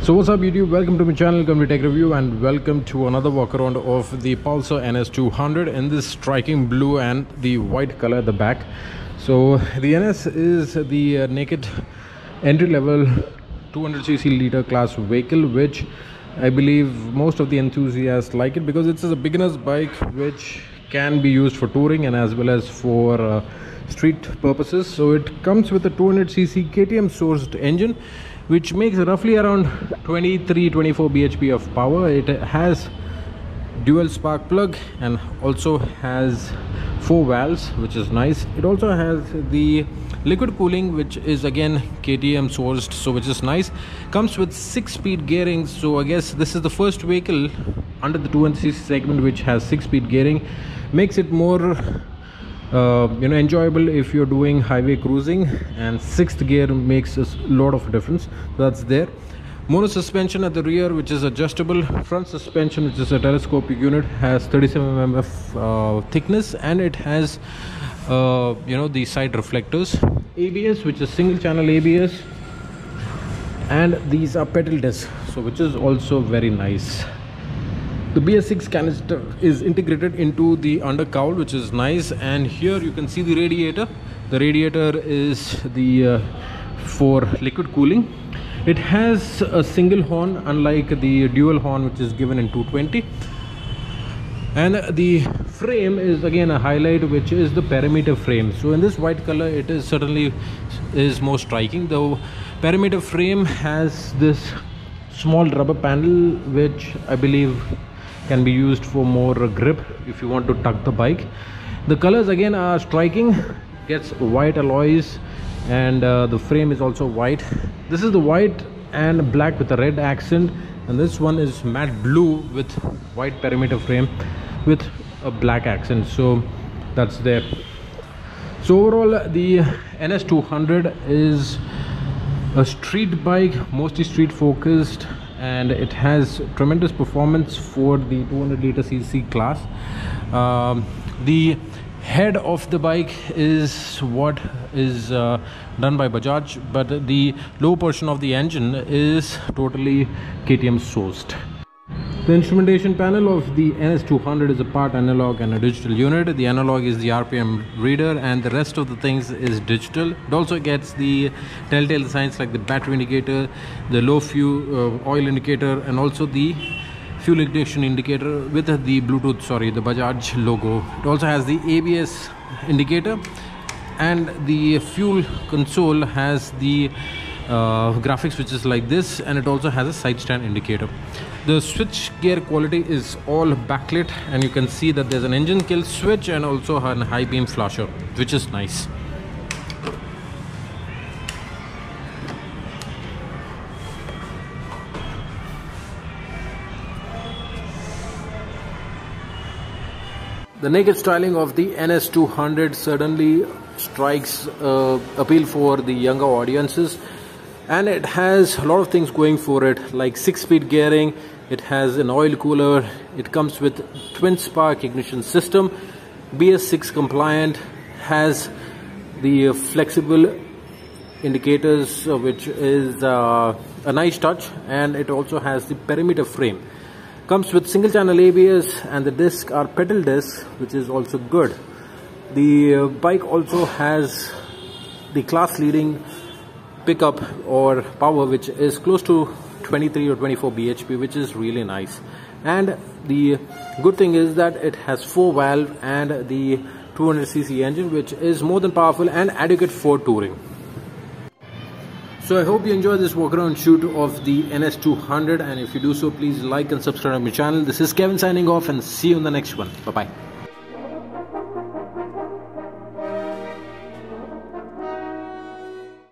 So what's up YouTube, welcome to my channel, welcome to Tech Review, and welcome to another walk around of the Pulsar NS200 in this striking blue and the white color at the back. So the NS is the naked entry-level 200cc liter class vehicle, which I believe most of the enthusiasts like it because it's a beginner's bike which can be used for touring and as well as for street purposes. So it comes with a 200cc KTM sourced engine which makes roughly around 23-24 bhp of power. It has dual spark plug and also has 4 valves, which is nice. It also has the liquid cooling, which is again KTM sourced, so which is nice. Comes with 6-speed gearing, so I guess this is the first vehicle under the 200cc segment which has 6-speed gearing. Makes it more enjoyable if you're doing highway cruising, and 6th gear makes a lot of difference. That's there. Mono suspension at the rear, which is adjustable. Front suspension, which is a telescopic unit, has 37 mm thickness, and it has the side reflectors. ABS, which is single channel ABS, and these are pedal discs, so which is also very nice. The BS6 canister is integrated into the undercowl, which is nice, and here you can see the radiator. The radiator is the for liquid cooling. It has a single horn, unlike the dual horn which is given in 220. And the frame is again a highlight, which is the perimeter frame. So in this white color, it is certainly more striking. The perimeter frame has this small rubber panel, which I believe can be used for more grip if you want to tuck the bike. The colors again are striking. Gets white alloys, and the frame is also white. This is the white and black with a red accent, and this one is matte blue with white perimeter frame with a black accent, so that's there. So overall, the NS200 is a street bike, mostly street focused, and it has tremendous performance for the 200cc class. The head of the bike is what is done by Bajaj, but the low portion of the engine is totally KTM sourced. The instrumentation panel of the NS200 is a part analog and a digital unit. The analog is the RPM reader, and the rest of the things is digital. It also gets the telltale signs like the battery indicator, the low fuel oil indicator, and also the fuel ignition indicator with the Bluetooth, the Bajaj logo. It also has the ABS indicator, and the fuel console has the graphics, which is like this, and it also has a side stand indicator. The switch gear quality is all backlit, and you can see that there's an engine kill switch and also a high beam flasher, which is nice. The naked styling of the NS200 certainly strikes appeal for the younger audiences, and it has a lot of things going for it, like 6-speed gearing. It has an oil cooler. It comes with twin spark ignition system, BS6 compliant, has the flexible indicators, which is a nice touch, and it also has the perimeter frame. Comes with single channel ABS, and the discs are pedal discs, which is also good. The bike also has the class leading pickup or power, which is close to 23 or 24 bhp, which is really nice. And the good thing is that it has 4 valve and the 200cc engine, which is more than powerful and adequate for touring. So I hope you enjoyed this walk around shoot of the NS200, and if you do so, please like and subscribe to my channel. This is Kevin signing off, and see you in the next one. Bye bye.